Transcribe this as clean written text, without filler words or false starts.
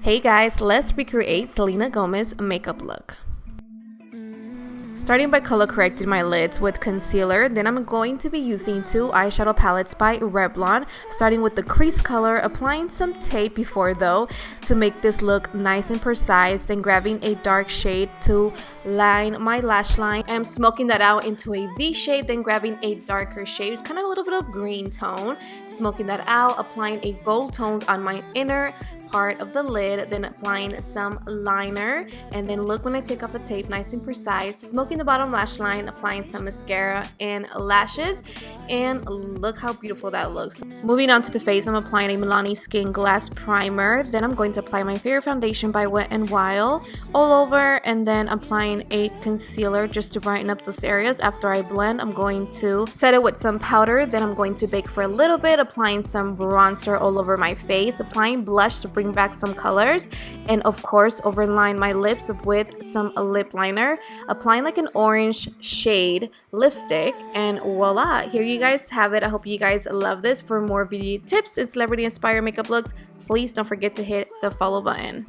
Hey guys, let's recreate Selena Gomez makeup look. Starting by color correcting my lids with concealer, then I'm going to be using two eyeshadow palettes by Revlon, starting with the crease color, applying some tape before though to make this look nice and precise, then grabbing a dark shade to line my lash line. I'm smoking that out into a V shape, then grabbing a darker shade, it's kind of a little bit of green tone, smoking that out, applying a gold tone on my inner part of the lid, then applying some liner, and then look when I take off the tape, nice and precise, smoking the bottom lash line, applying some mascara and lashes, and look how beautiful that looks. Moving on to the face, I'm applying a Milani Skin Glass Primer, then I'm going to apply my favorite foundation by Wet n Wild all over, and then applying a concealer just to brighten up those areas. After I blend, I'm going to set it with some powder, then I'm going to bake for a little bit, applying some bronzer all over my face, applying blush to bring back some colors, and of course overline my lips with some lip liner, applying like an orange shade lipstick, and voila, here you guys have it. I hope you guys love this. For more beauty tips and celebrity inspired makeup looks, please don't forget to hit the follow button.